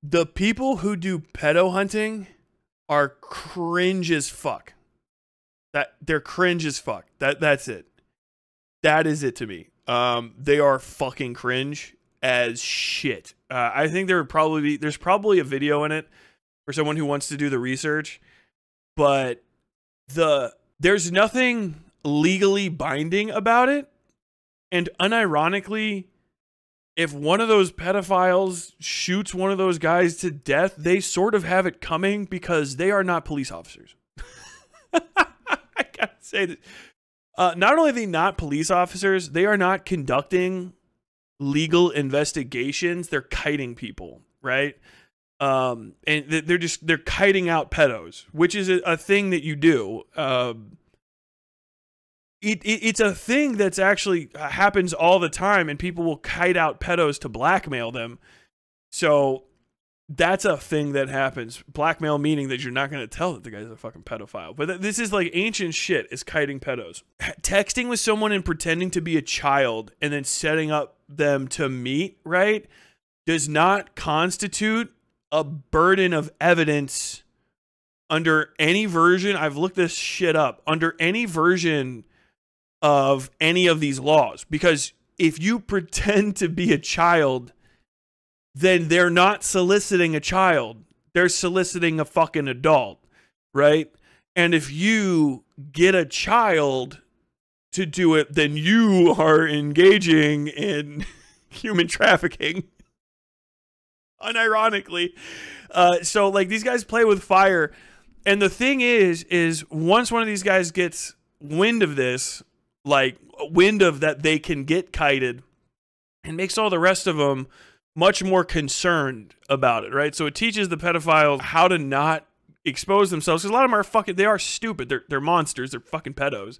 The people who do pedo hunting are cringe as fuck. They're cringe as fuck. That's it. That is it to me. They are fucking cringe as shit. I think there's probably a video in it for someone who wants to do the research, but there's nothing legally binding about it. And unironically, if one of those pedophiles shoots one of those guys to death, they sort of have it coming because they are not police officers. I gotta say that. Not only are they not police officers, they are not conducting legal investigations. They're kiting people, right? And they're kiting out pedos, which is a thing that you do. It's a thing that's actually happens all the time, and people will kite out pedos to blackmail them. So that's a thing that happens. Blackmail meaning that you're not going to tell that the guy's a fucking pedophile. But this is like ancient shit, is kiting pedos. Texting with someone and pretending to be a child and then setting up them to meet, right, does not constitute a burden of evidence under any version. I've looked this shit up. Under any version of any of these laws. Because if you pretend to be a child, then they're not soliciting a child. They're soliciting a fucking adult, right? And if you get a child to do it, then you are engaging in human trafficking. Unironically. So like these guys play with fire. And the thing is once one of these guys gets wind of this, like wind of that they can get kited, and makes all the rest of them much more concerned about it, right? So it teaches the pedophiles how to not expose themselves, because a lot of them are they are stupid. They're monsters. They're fucking pedos.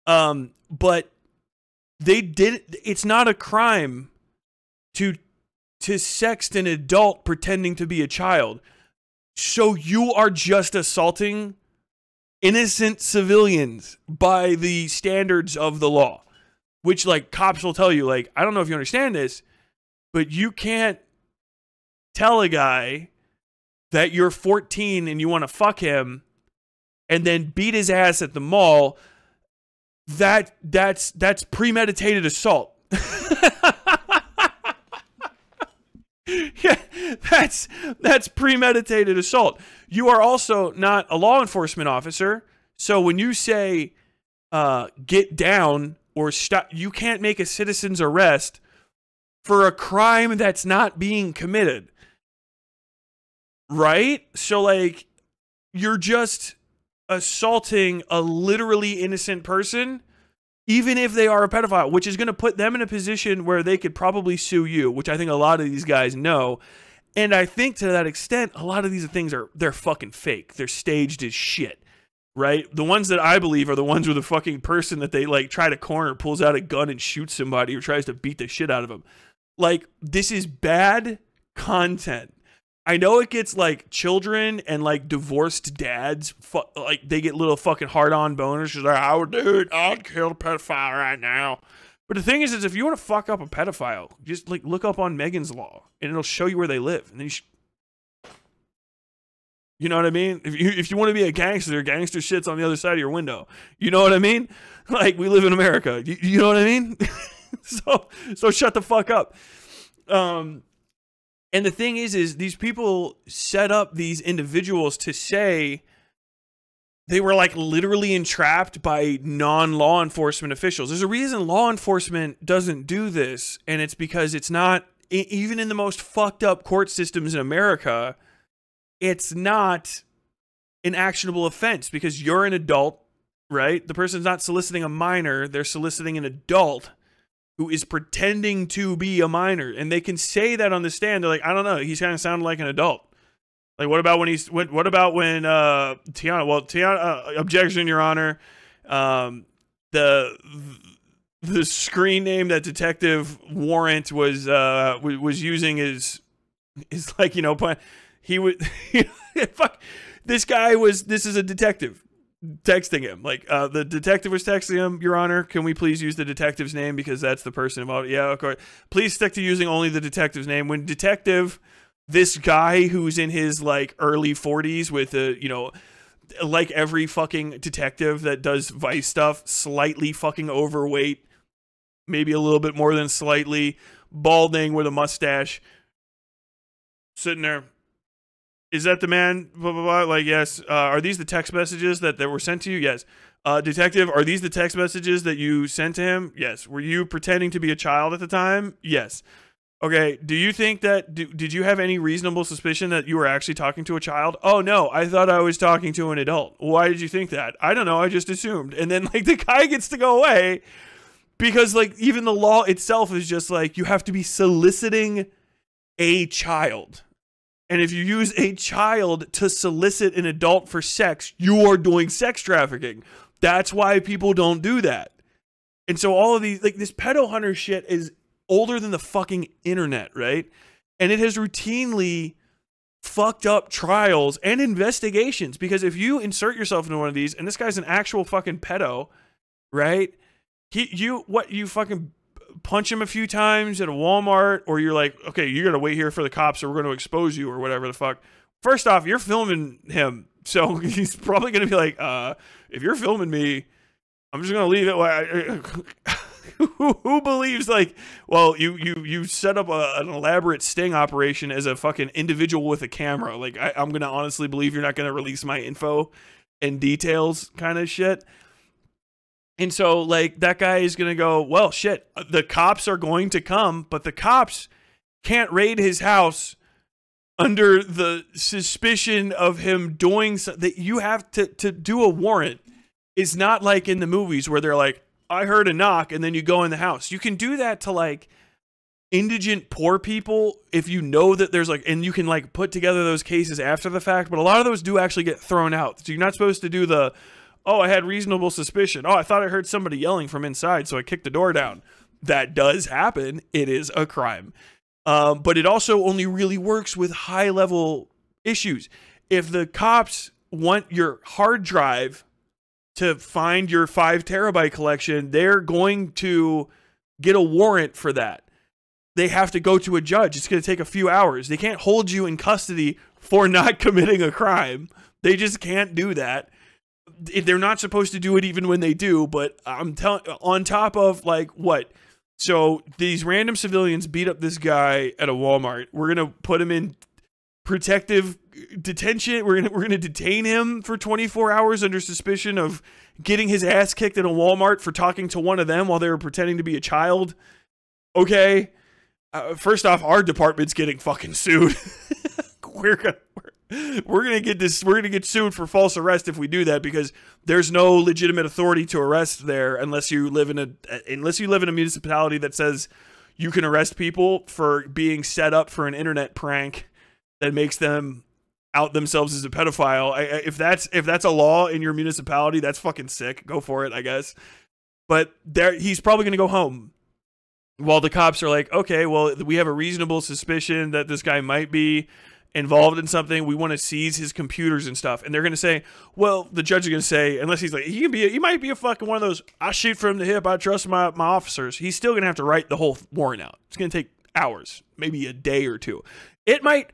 But it's not a crime to sext an adult pretending to be a child. So you are just assaulting innocent civilians by the standards of the law, which like cops will tell you, like, I don't know if you understand this, but you can't tell a guy that you're 14 and you want to fuck him and then beat his ass at the mall. That's premeditated assault. Yeah, that's premeditated assault. You are also not a law enforcement officer. So when you say get down or stop, you can't make a citizen's arrest for a crime that's not being committed. Right? So like you're just assaulting a literally innocent person, even if they are a pedophile, which is going to put them in a position where they could probably sue you, which I think a lot of these guys know. And I think to that extent, a lot of these things they're fucking fake. They're staged as shit, right? The ones that I believe are the ones where the fucking person that they like try to corner pulls out a gun and shoots somebody or tries to beat the shit out of them. Like, this is bad content. I know it gets like children and like divorced dads, like they get little fucking hard-on boners. She's like, I would do it. I'd kill a pedophile right now. But the thing is if you want to fuck up a pedophile, just like look up on Megan's Law and it'll show you where they live. And then you know what I mean? If you want to be a gangster shit's on the other side of your window. You know what I mean? Like, we live in America. You know what I mean? So shut the fuck up. And the thing is these people set up these individuals to say they were like literally entrapped by non-law enforcement officials. There's a reason law enforcement doesn't do this, and it's because it's not, even in the most fucked up court systems in America, it's not an actionable offense because you're an adult, right? The person's not soliciting a minor, they're soliciting an adult who is pretending to be a minor, and they can say that on the stand. They're like, I don't know, he's kind of sounding like an adult. Like, what about when Tiana? Well, Tiana, objection, Your Honor. The screen name that Detective Warrant was using is like, you know, he would fuck. This is a detective texting him. Like, the detective was texting him, Your Honor, can we please use the detective's name because that's the person involved? Yeah, of course. Please stick to using only the detective's name. When Detective this guy who's in his like early 40s with a, you know, like every fucking detective that does Vice stuff, slightly fucking overweight, maybe a little bit more than slightly, balding with a mustache, sitting there. Is that the man? Blah, blah, blah. Like, yes. Are these the text messages that were sent to you? Yes. Detective, are these the text messages that you sent to him? Yes. Were you pretending to be a child at the time? Yes. Okay, do you think that, did you have any reasonable suspicion that you were actually talking to a child? Oh, no, I thought I was talking to an adult. Why did you think that? I don't know, I just assumed. And then, like, the guy gets to go away because, like, even the law itself is just, like, you have to be soliciting a child. And if you use a child to solicit an adult for sex, you are doing sex trafficking. That's why people don't do that. And so all of these, like, this pedo hunter shit is older than the fucking internet, right? And it has routinely fucked up trials and investigations, because if you insert yourself into one of these, and this guy's an actual fucking pedo, right? You fucking punch him a few times at a Walmart, or you're like, okay, you're gonna wait here for the cops, or we're gonna expose you, or whatever the fuck. First off, you're filming him, so he's probably gonna be like, if you're filming me, I'm just gonna leave it. Who believes, like, well, you set up an elaborate sting operation as a fucking individual with a camera? Like, I'm gonna honestly believe you're not gonna release my info and details, kind of shit. And so, like, that guy is gonna go, well, shit, the cops are going to come, but the cops can't raid his house under the suspicion of him doing something. That you have to do a warrant. It's not like in the movies where they're like, I heard a knock, and then you go in the house. You can do that to, like, indigent poor people if you know that there's, like, and you can, like, put together those cases after the fact, but a lot of those do actually get thrown out. So you're not supposed to do the, oh, I had reasonable suspicion. Oh, I thought I heard somebody yelling from inside, so I kicked the door down. That does happen. It is a crime. But it also only really works with high-level issues. If the cops want your hard drive to find your 5 terabyte collection, they're going to get a warrant for that. They have to go to a judge. It's going to take a few hours. They can't hold you in custody for not committing a crime. They just can't do that. They're not supposed to do it even when they do, but I'm telling, on top of, like, what? So these random civilians beat up this guy at a Walmart. We're going to put him in protective detention. We're gonna detain him for 24 hours under suspicion of getting his ass kicked at a Walmart for talking to one of them while they were pretending to be a child. Okay, first off, our department's getting fucking sued. we're gonna get sued for false arrest if we do that, because there's no legitimate authority to arrest there unless you live in a municipality that says you can arrest people for being set up for an internet prank that makes them out themselves as a pedophile. If that's a law in your municipality, that's fucking sick. Go for it, I guess. But he's probably going to go home while the cops are like, okay, well, we have a reasonable suspicion that this guy might be involved in something. We want to seize his computers and stuff. And they're going to say, well, the judge is going to say, unless he's like, he might be a fucking one of those, I shoot from the hip, I trust my officers. He's still going to have to write the whole warrant out. It's going to take hours, maybe a day or two. It might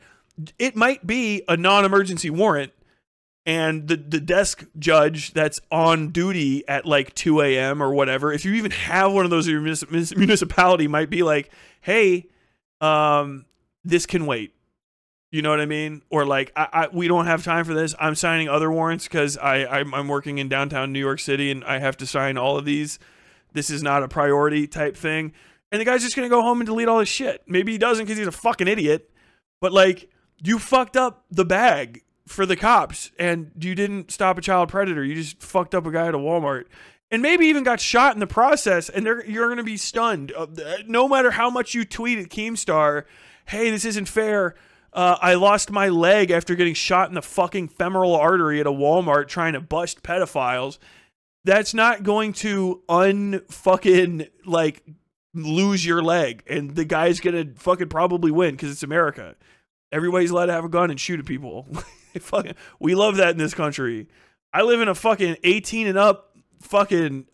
be a non-emergency warrant, and the desk judge that's on duty at like 2 a.m. or whatever, if you even have one of those in your municipality, might be like, hey, this can wait. You know what I mean? Or like, we don't have time for this. I'm signing other warrants because I'm working in downtown New York City and I have to sign all of these. This is not a priority type thing. And the guy's just going to go home and delete all his shit. Maybe he doesn't because he's a fucking idiot. But like, you fucked up the bag for the cops and you didn't stop a child predator. You just fucked up a guy at a Walmart. And maybe even got shot in the process, and you're going to be stunned. No matter how much you tweet at Keemstar, hey, this isn't fair. I lost my leg after getting shot in the fucking femoral artery at a Walmart trying to bust pedophiles. That's not going to unfucking, like, lose your leg. And the guy's going to fucking probably win because it's America. Everybody's allowed to have a gun and shoot at people. We love that in this country. I live in a fucking 18 and up fucking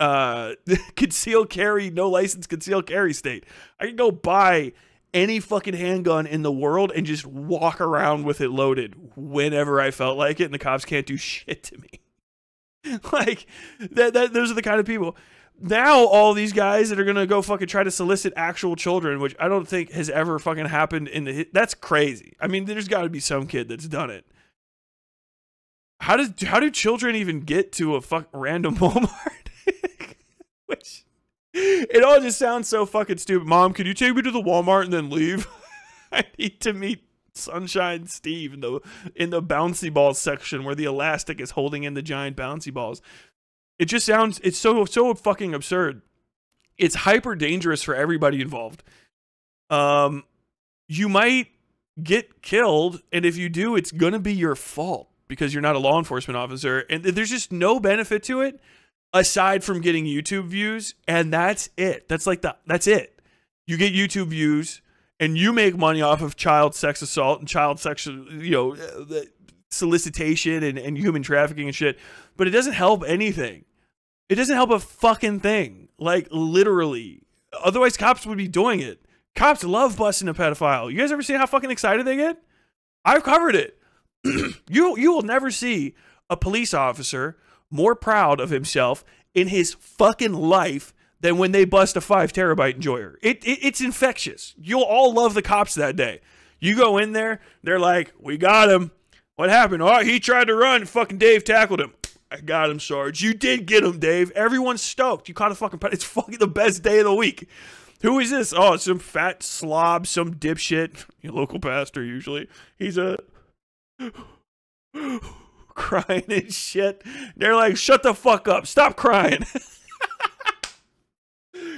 concealed carry, no license concealed carry state. I can go buy any fucking handgun in the world and just walk around with it loaded whenever I felt like it, and the cops can't do shit to me. Like, those are the kind of people. Now all these guys that are gonna go fucking try to solicit actual children, which I don't think has ever fucking happened that's crazy. I mean, there's got to be some kid that's done it. How do children even get to a random Walmart? Which, it all just sounds so fucking stupid. Mom, could you take me to the Walmart and then leave? I need to meet Sunshine Steve in the bouncy ball section where the elastic is holding in the giant bouncy balls. It just sounds, it's so fucking absurd. It's hyper dangerous for everybody involved. You might get killed, and if you do, it's gonna be your fault because you're not a law enforcement officer, and there's just no benefit to it aside from getting YouTube views, and that's it. That's it. You get YouTube views, and you make money off of child sex assault and child sexual, solicitation and human trafficking and shit, but it doesn't help anything. It doesn't help a fucking thing. Like, literally. Otherwise, cops would be doing it. Cops love busting a pedophile. You guys ever see how fucking excited they get? I've covered it. You will never see a police officer more proud of himself in his fucking life than when they bust a 5 terabyte enjoyer. It's infectious. You'll all love the cops that day. You go in there, they're like, we got him. What happened? Oh, he tried to run. Fucking Dave tackled him. I got him, Sarge. You did get him, Dave. Everyone's stoked. You caught a fucking... It's fucking the best day of the week. Who is this? Oh, some fat slob, some dipshit. Your local pastor, usually. He's a... crying and shit. They're like, shut the fuck up. Stop crying.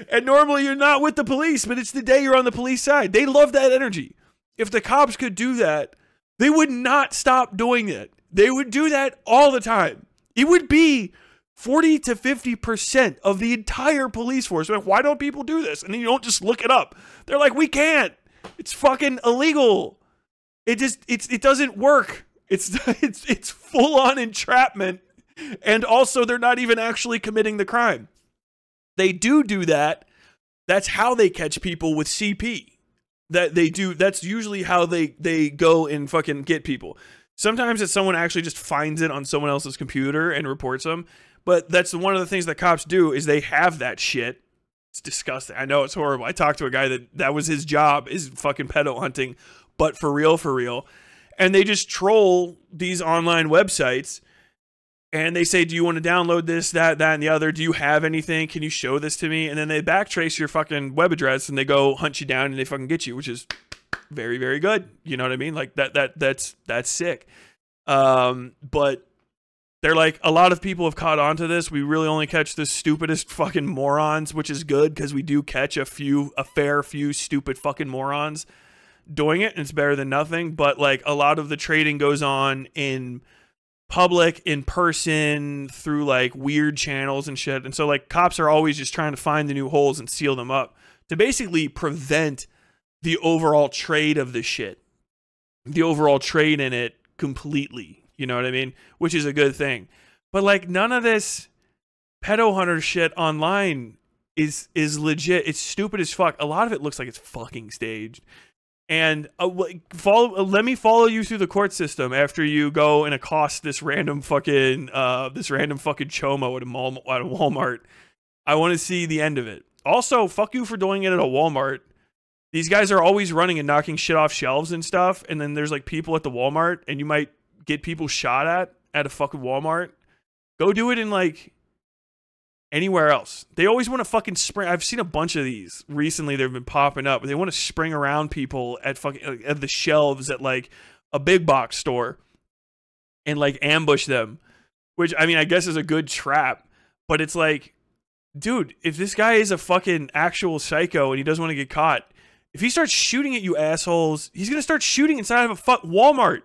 And normally you're not with the police, but it's the day you're on the police side. They love that energy. If the cops could do that, they would not stop doing it. They would do that all the time. It would be 40 to 50% of the entire police force. Like, why don't people do this? And then you don't just look it up. They're like, we can't. It's fucking illegal. It doesn't work. It's full on entrapment. And also they're not even actually committing the crime. They do that. That's how they catch people with CP. That's usually how they go and fucking get people. Sometimes it's someone actually just finds it on someone else's computer and reports them. But that's one of the things that cops do is they have that shit. It's disgusting. I know it's horrible. I talked to a guy that was his job, is fucking pedo hunting, but for real. And they just troll these online websites. And they say, do you want to download this, that, and the other? Do you have anything? Can you show this to me? And then they backtrace your fucking web address and they go hunt you down and they fucking get you, which is very, very good. You know what I mean? Like that's sick. But they're like, a lot of people have caught on to this. We really only catch the stupidest fucking morons, which is good because we do catch a fair few stupid fucking morons doing it, and it's better than nothing. But like, a lot of the trading goes on in public, in person, through like weird channels and shit. And so like, cops are always just trying to find the new holes and seal them up to basically prevent the overall trade of the shit, the overall trade in it completely. You know what I mean? Which is a good thing. But like, none of this pedo hunter shit online is legit. It's stupid as fuck. A lot of it looks like it's fucking staged. And let me follow you through the court system after you go and accost this random fucking chomo at a Walmart. I want to see the end of it. Also, fuck you for doing it at a Walmart. These guys are always running and knocking shit off shelves and stuff, and then there's like people at the Walmart, and you might get people shot at a fucking Walmart. Go do it in like anywhere else. They always want to fucking spring. I've seen a bunch of these recently. They've been popping up. They want to spring around people at fucking at the shelves at like a big box store and like ambush them, which I mean I guess is a good trap. But it's like, dude, if this guy is a fucking actual psycho and he doesn't want to get caught, if he starts shooting at you assholes, he's gonna start shooting inside of a fuck Walmart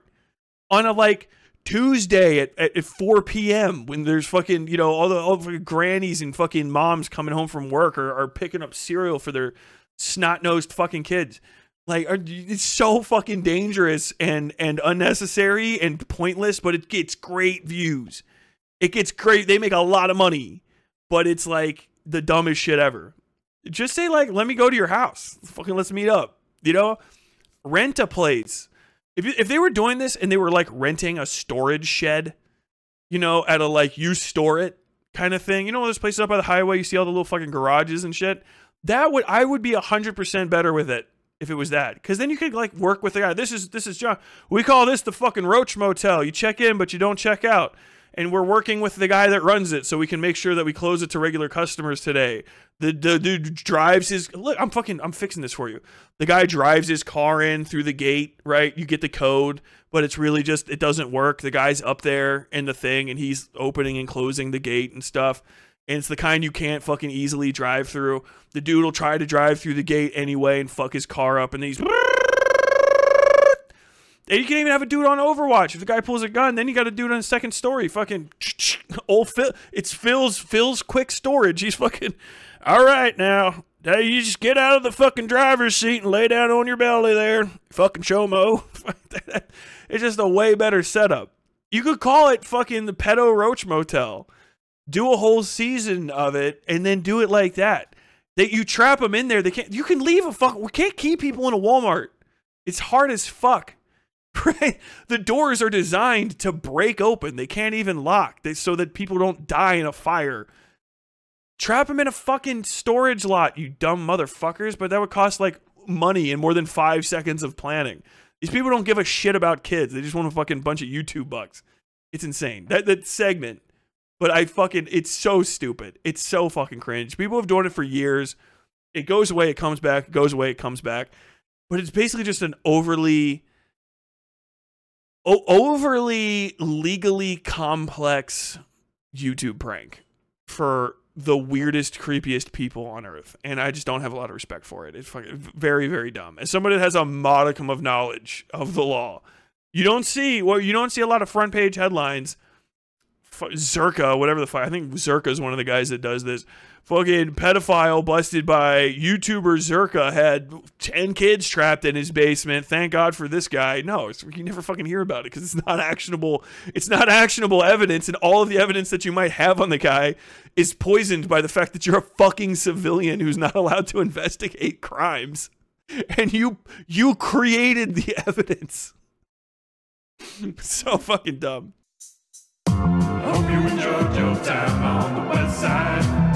on a like Tuesday at 4 p.m. when there's fucking, all the grannies and fucking moms coming home from work or are picking up cereal for their snot-nosed fucking kids. Like, it's so fucking dangerous and unnecessary and pointless, but it gets great views. It gets great. They make a lot of money, but it's like the dumbest shit ever. Just say like, let me go to your house. Fucking let's meet up. You know, rent a place. If they were doing this and they were like renting a storage shed, you know, at a like you store it kind of thing, you know, those places up by the highway, you see all the little fucking garages and shit. I would be 100% better with it if it was that, because then you could like work with the guy. This is John. We call this the fucking Roach Motel. You check in, but you don't check out. And we're working with the guy that runs it, so we can make sure that we close it to regular customers today. The dude drives his look. I'm fixing this for you. The guy drives his car in through the gate, right? You get the code, but it's really just it doesn't work. The guy's up there in the thing, and he's opening and closing the gate and stuff. And it's the kind you can't fucking easily drive through. The dude will try to drive through the gate anyway and fuck his car up, and then he's. And you can't even have a dude on Overwatch. If the guy pulls a gun, then you got a dude on the second story. Fucking old Phil. It's Phil's quick storage. He's fucking. All right now. You just get out of the fucking driver's seat and lay down on your belly there. Fucking chomo. It's just a way better setup. You could call it fucking the Pedo Roach Motel. Do a whole season of it and then do it like that. That you trap them in there. You can leave we can't keep people in a Walmart. It's hard as fuck. Right? The doors are designed to break open. They can't even lock so that people don't die in a fire. Trap them in a fucking storage lot, you dumb motherfuckers. But that would cost like money and more than 5 seconds of planning. These people don't give a shit about kids. They just want a fucking bunch of YouTube bucks. It's insane. That segment. But it's so stupid. It's so fucking cringe. People have done it for years. It goes away, it comes back. It goes away, it comes back. But it's basically just an overly legally complex YouTube prank for the weirdest, creepiest people on earth. And I just don't have a lot of respect for it. It's fucking very, very dumb. As somebody that has a modicum of knowledge of the law, you don't see a lot of front page headlines. Zerka, whatever the fuck. I think Zerka is one of the guys that does this. Fucking pedophile busted by YouTuber Zerka had 10 kids trapped in his basement. Thank God for this guy. No, you never fucking hear about it because it's not actionable. It's not actionable evidence, and all of the evidence that you might have on the guy is poisoned by the fact that you're a fucking civilian who's not allowed to investigate crimes, and you created the evidence. So fucking dumb. Hope you enjoyed your time on the Westside.